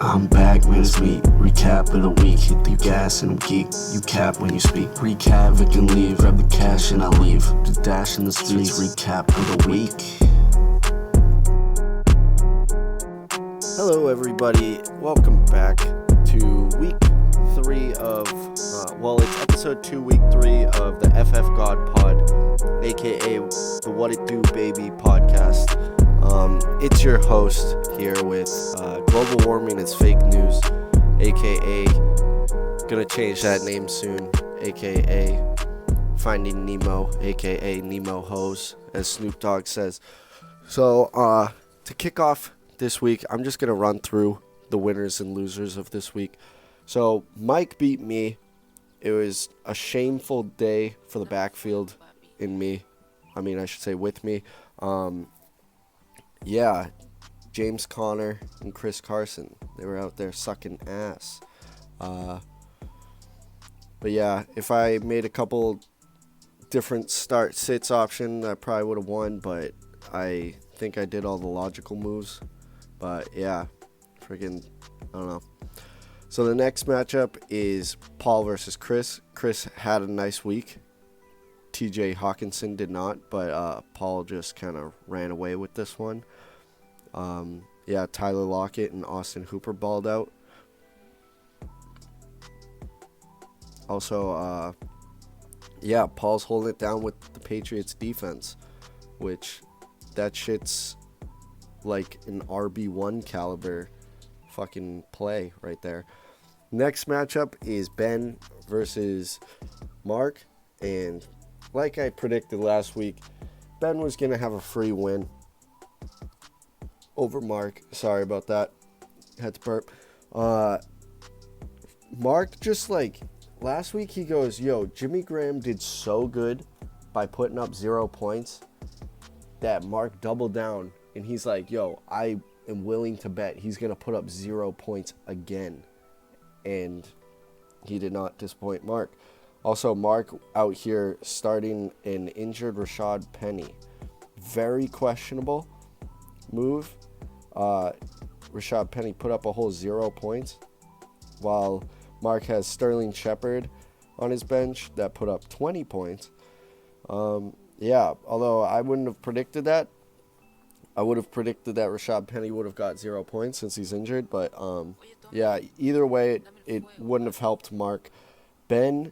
I'm back, man, it's me. Recap of the week. Hit the gas and I'm geek. You cap when you speak. Wreak havoc and leave. Grab the cash and I leave. The dash in the streets. Recap of the week. Hello, everybody. Welcome back to week 3 of, it's episode 2, week 3 of the ffgod pod, aka the What It Do Baby podcast. It's your host here with global warming is fake news, aka gonna change that name soon, aka Finding Nemo, aka Nemo Hose, as Snoop Dogg says. So to kick off this week, I'm just going to run through the winners and losers of this week. So Mike beat me. It was a shameful day for the backfield in me. I should say with me. James Conner and Chris Carson, they were out there sucking ass. But yeah, if I made a couple different start-sits option, I probably would have won, but I think I did all the logical moves. But yeah, I don't know. So the next matchup is Paul versus Chris. Chris had a nice week. TJ Hawkinson did not, but Paul just kind of ran away with this one. Tyler Lockett and Austin Hooper balled out. Also, Paul's holding it down with the Patriots defense, which that shit's like an RB1 caliber fucking play right there. Next matchup is Ben versus Mark, and like I predicted last week, Ben was going to have a free win over Mark. Sorry about that. Had to burp. Mark just last week he goes, Jimmy Graham did so good by putting up 0 points that Mark doubled down. And he's like, I am willing to bet he's going to put up 0 points again. And he did not disappoint Mark. Also, Mark out here starting an injured Rashad Penny. Very questionable move. Rashad Penny put up a whole 0 points, while Mark has Sterling Shepard on his bench that put up 20 points. Although I wouldn't have predicted that. I would have predicted that Rashad Penny would have got 0 points since he's injured. But, either way, it wouldn't have helped Mark. Ben,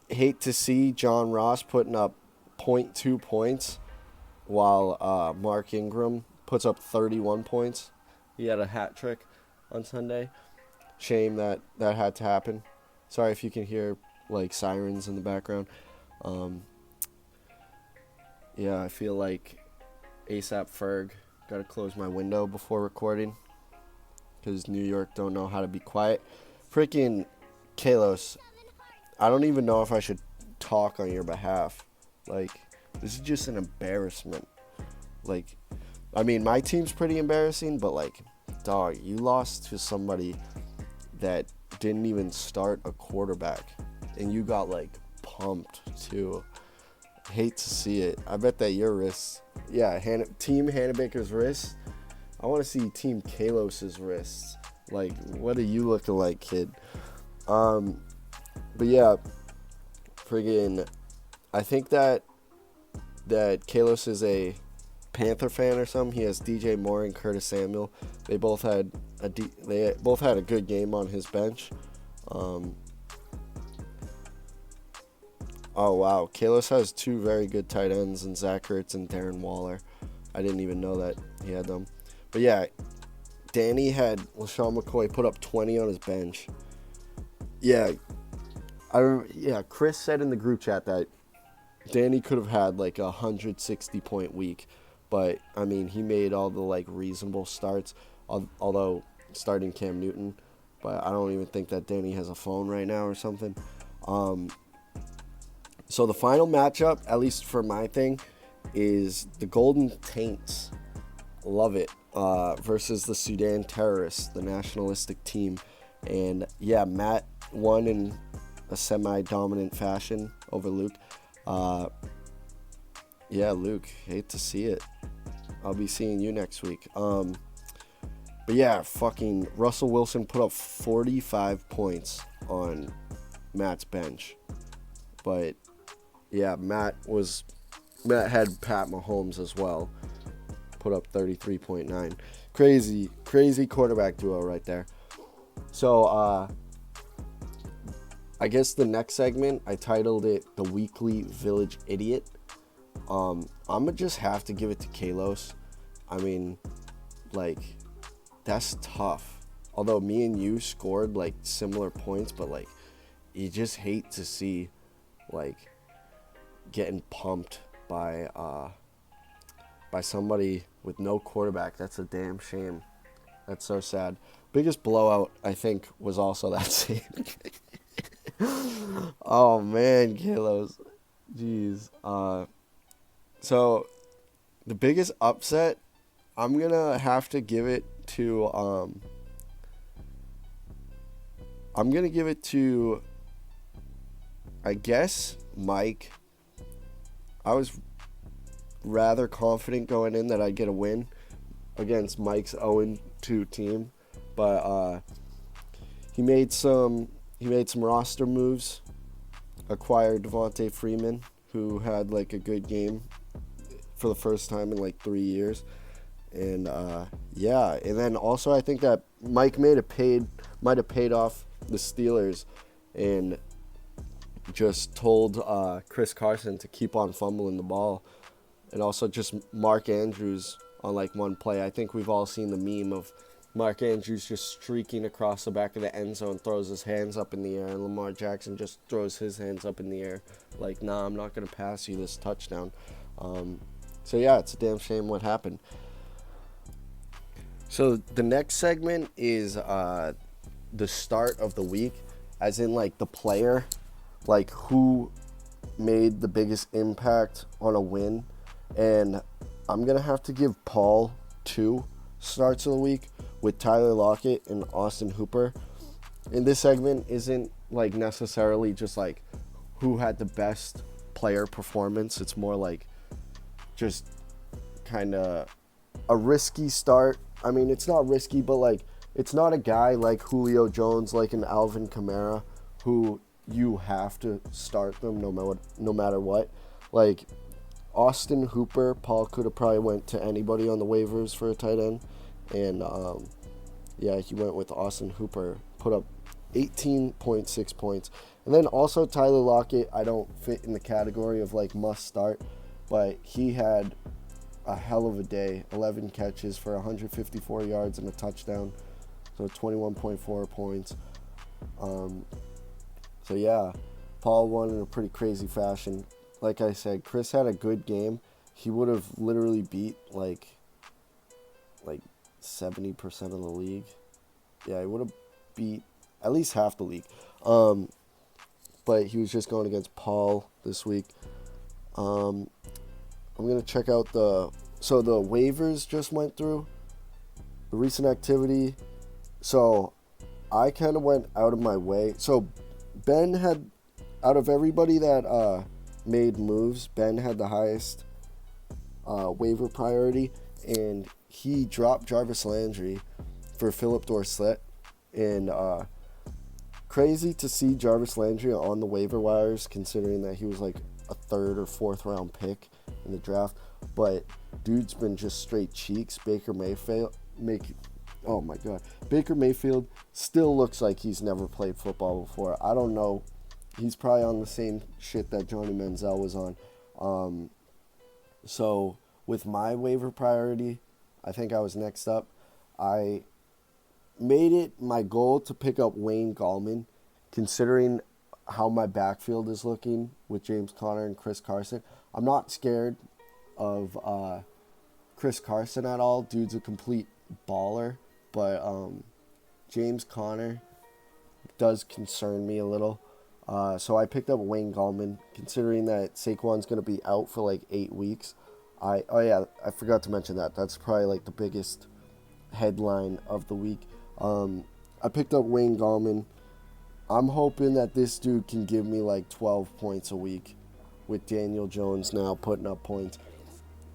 hate to see John Ross putting up 0.2 points while Mark Ingram puts up 31 points. He had a hat trick on Sunday. Shame that had to happen. Sorry if you can hear, sirens in the background. I feel like ASAP Ferg, gotta close my window before recording because New York don't know how to be quiet. Freaking CALOS, I don't even know if I should talk on your behalf. This is just an embarrassment. My team's pretty embarrassing, but dog, you lost to somebody that didn't even start a quarterback and you got pumped too. Hate to see it. I bet that your wrists, Team Hannah Baker's wrists. I want to see Team Kalos's wrists. What are you looking like, kid? Friggin', I think that Kalos is a Panther fan or something. He has DJ Moore and Curtis Samuel. They both had a good game on his bench. Oh, wow. Kalos has 2 very good tight ends in Zach Ertz and Darren Waller. I didn't even know that he had them. But, Danny had LaShawn McCoy put up 20 on his bench. Chris said in the group chat that Danny could have had, a 160-point week. But, he made all the, reasonable starts, although starting Cam Newton. But I don't even think that Danny has a phone right now or something. So the final matchup, at least for my thing, is the Golden Taints, love it, versus the Sudan Terrorists, the nationalistic team. And Matt won in a semi-dominant fashion over Luke. Luke, hate to see it. I'll be seeing you next week. But But yeah, fucking Russell Wilson put up 45 points on Matt's bench. But yeah, Matt had Pat Mahomes as well. Put up 33.9. Crazy quarterback duo right there. So I guess the next segment, I titled it The Weekly Village Idiot. I'm gonna just have to give it to CALOS. I mean, like, that's tough. Although me and you scored like similar points, but like, you just hate to see like getting pumped by somebody with no quarterback. That's a damn shame. That's so sad. Biggest blowout, I think, was also that same. Oh man, CALOS. Jeez. So the biggest upset, I'm gonna have to give it to I guess Mike. I was rather confident going in that I'd get a win against Mike's 0-2 team, but he made some roster moves, acquired Devontae Freeman, who had like a good game for the first time in like 3 years, and and then also I think that Mike might have paid off the Steelers and just told Chris Carson to keep on fumbling the ball. And also just Mark Andrews on like one play. I think we've all seen the meme of Mark Andrews just streaking across the back of the end zone, throws his hands up in the air, and Lamar Jackson just throws his hands up in the air like, nah, I'm not going to pass you this touchdown. So yeah, it's a damn shame what happened. So the next segment is the start of the week, as in like the player, like who made the biggest impact on a win. And I'm going to have to give Paul 2 starts of the week with Tyler Lockett and Austin Hooper. And this segment isn't like necessarily just like who had the best player performance. It's more like just kind of a risky start. I mean, it's not risky, but like it's not a guy like Julio Jones, like an Alvin Kamara, who you have to start them no matter what. Like Austin Hooper, Paul could have probably went to anybody on the waivers for a tight end, and he went with Austin Hooper, put up 18.6 points. And then also Tyler Lockett, I don't fit in the category of like must start, but he had a hell of a day. 11 catches for 154 yards and a touchdown, so 21.4 points. So yeah, Paul won in a pretty crazy fashion. Like I said, Chris had a good game. He would have literally beat like 70% of the league. Yeah, he would have beat at least half the league. But he was just going against Paul this week. I'm gonna check out the waivers just went through the recent activity. So I kind of went out of my way. So Ben had, out of everybody that made moves, Ben had the highest waiver priority, and he dropped Jarvis Landry for Philip Dorsett. And crazy to see Jarvis Landry on the waiver wires, considering that he was like a 3rd or 4th round pick in the draft. But dude's been just straight cheeks. Baker Mayfield still looks like he's never played football before. I don't know. He's probably on the same shit that Johnny Manziel was on. So with my waiver priority, I think I was next up. I made it my goal to pick up Wayne Gallman, considering how my backfield is looking with James Conner and Chris Carson. I'm not scared of Chris Carson at all. Dude's a complete baller. But James Conner does concern me a little. So I picked up Wayne Gallman, considering that Saquon's going to be out for like 8 weeks. I forgot to mention that. That's probably like the biggest headline of the week. I picked up Wayne Gallman. I'm hoping that this dude can give me like 12 points a week with Daniel Jones now putting up points.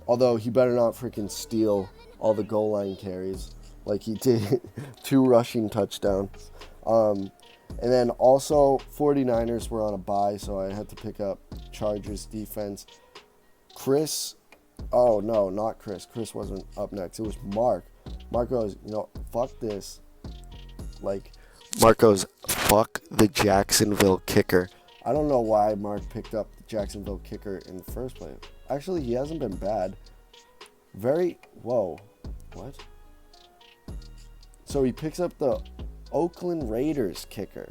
Although he better not freaking steal all the goal line carries. like he did 2 rushing touchdowns. And then also 49ers were on a bye, so I had to pick up Chargers defense. Oh no, not Chris. Chris wasn't up next. It was Mark. Mark goes, fuck this. Like, Mark goes, fuck the Jacksonville kicker. I don't know why Mark picked up the Jacksonville kicker in the first place. Actually, he hasn't been bad. Whoa. What? So he picks up the Oakland Raiders kicker.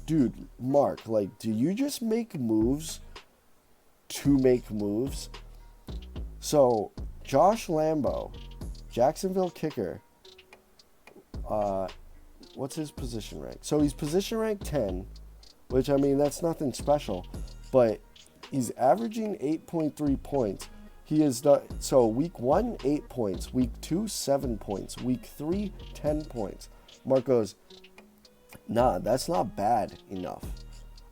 Dude, Mark, like, do you just make moves to make moves? So, Josh Lambo, Jacksonville kicker, what's his position rank? So he's position rank 10, which, I mean, that's nothing special, but he's averaging 8.3 points. He is so week 1, 8 points, week 2, 7 points, week 3, 10 points. Mark goes, nah, that's not bad enough.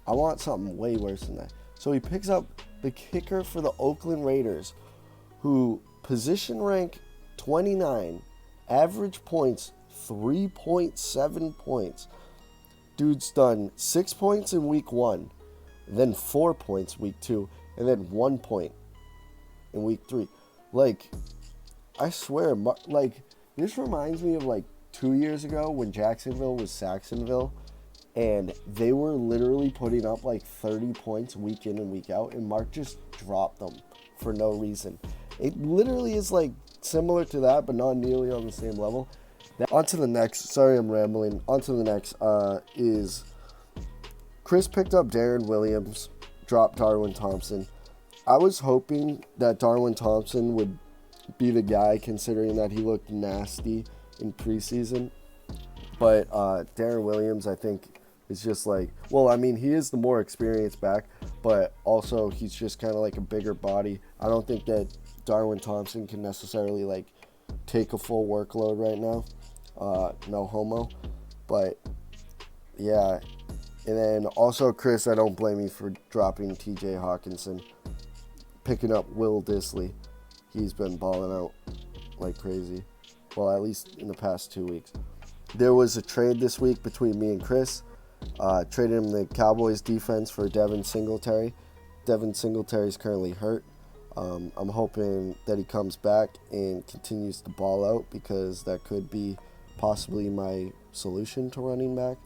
I want something way worse than that. So he picks up the kicker for the Oakland Raiders, who position rank 29, average points 3.7 points. Dude's done 6 points in week 1, then 4 points week 2, and then 1 point in week 3. Like, I swear, like, this reminds me of like 2 years ago when Jacksonville was Saxonville, and they were literally putting up like 30 points week in and week out, and Mark just dropped them for no reason. It literally is like similar to that, but not nearly on the same level. On to the next. Sorry, I'm rambling. On to the next is Chris picked up Darren Williams, dropped Darwin Thompson. I was hoping that Darwin Thompson would be the guy, considering that he looked nasty in preseason. But Darren Williams, I think, is just like, well, I mean, he is the more experienced back, but also he's just kind of like a bigger body. I don't think that Darwin Thompson can necessarily like take a full workload right now. No homo. But yeah. And then also, Chris, I don't blame you for dropping TJ Hawkinson. Picking up Will Dissly. He's been balling out like crazy. Well, at least in the past 2 weeks. There was a trade this week between me and Chris. Traded him the Cowboys defense for Devin Singletary. Devin Singletary is currently hurt. I'm hoping that he comes back and continues to ball out, because that could be possibly my solution to running back.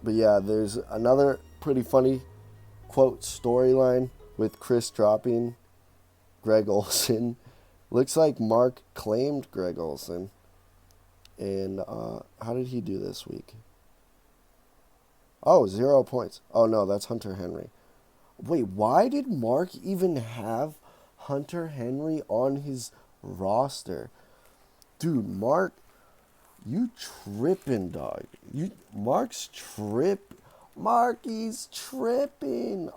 But yeah, there's another pretty funny quote storyline with Chris dropping Greg Olsen. Looks like Mark claimed Greg Olsen. And how did he do this week? Oh, 0 points. Oh no, that's Hunter Henry. Wait, why did Mark even have Hunter Henry on his roster? Dude, Mark, you tripping, dog. Marky's tripping.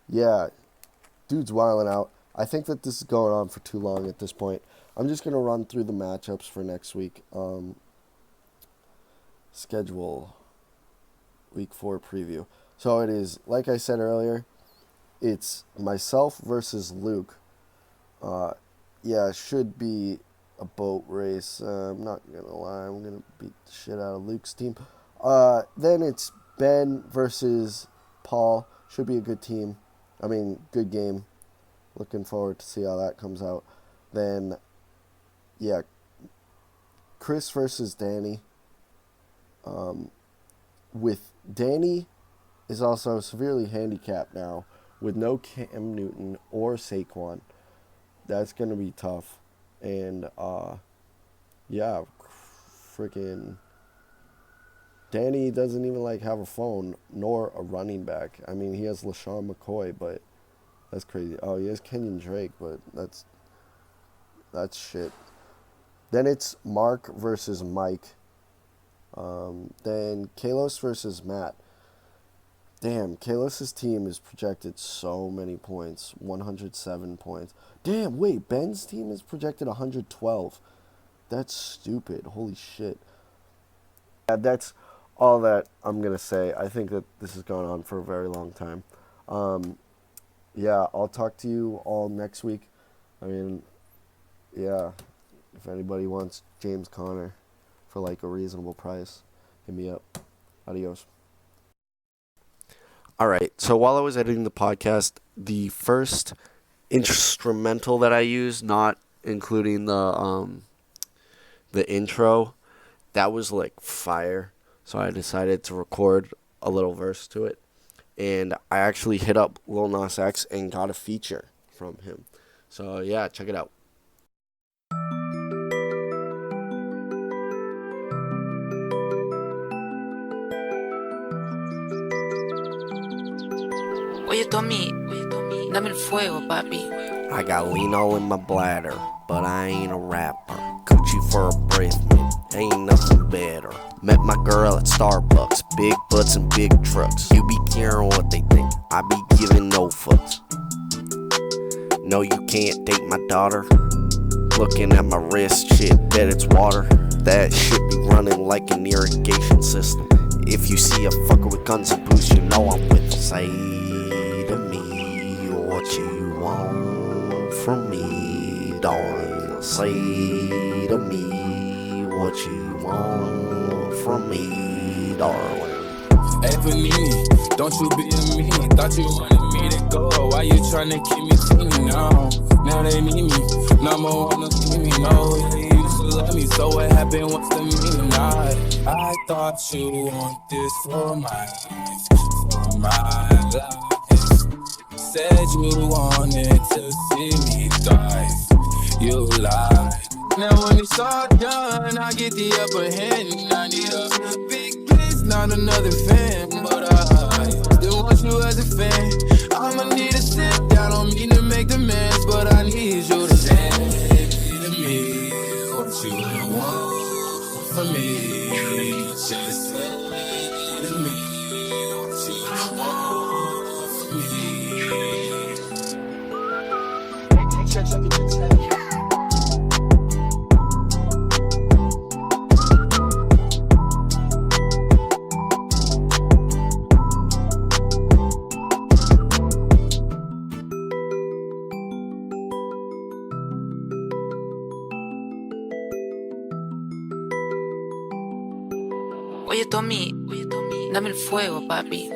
Yeah, dude's wilding out. I think that this is going on for too long at this point. I'm just going to run through the matchups for next week. Schedule week 4 preview. So it is, like I said earlier, it's myself versus Luke. Yeah, it should be a boat race. I'm not going to lie. I'm going to beat the shit out of Luke's team. Then it's Ben versus Paul. Should be a good team. I mean, good game. Looking forward to see how that comes out. Then, yeah, Chris versus Danny. With Danny is also severely handicapped now with no Cam Newton or Saquon. That's going to be tough. And, yeah, freaking Danny doesn't even, like, have a phone nor a running back. I mean, he has LaShawn McCoy, but that's crazy. Oh, he has Kenyon Drake, but that's shit. Then it's Mark versus Mike. Then CALOS versus Matt. Damn, CALOS' team is projected so many points. 107 points. Damn, wait, Ben's team is projected 112. That's stupid. Holy shit. Yeah, that's all that I'm going to say. I think that this is going on for a very long time. Yeah, I'll talk to you all next week. I mean, yeah, If anybody wants James Conner for like a reasonable price, hit me up. Adios. Alright, so while I was editing the podcast, the first instrumental that I used, not including the intro, that was like fire. So I decided to record a little verse to it. And I actually hit up Lil Nas X and got a feature from him. So yeah, check it out. Oye, Tommy, dame el fuego, papi. I got lean all in my bladder, but I ain't a rapper. Coochie for a breath, man, ain't nothing better. Met my girl at Starbucks, big butts and big trucks. You be caring what they think, I be giving no fucks. No, you can't date my daughter. Looking at my wrist, shit, bet it's water. That shit be running like an irrigation system. If you see a fucker with guns and booze, you know I'm with them. Say to me what you want from me, darling. Say to me what you want from me, darling. Hey, Panini, don't you be a me. Thought you wanted me to go. Why you tryna keep me teeny now? Now they need me. Number one, don't see me. No, you used to love me. So what happened? What's the meaning? I thought you want this for my life. Said you wanted to see me thrive. You lied. Now when it's all done, I get the upper hand. I need a big place, not another fan. But I still want you as a fan. I'ma need to sit down, don't mean to make demands, but I need you to say to me what you want from me. Just say to me what you want from me. Oye, Tommy, dame el fuego, papi.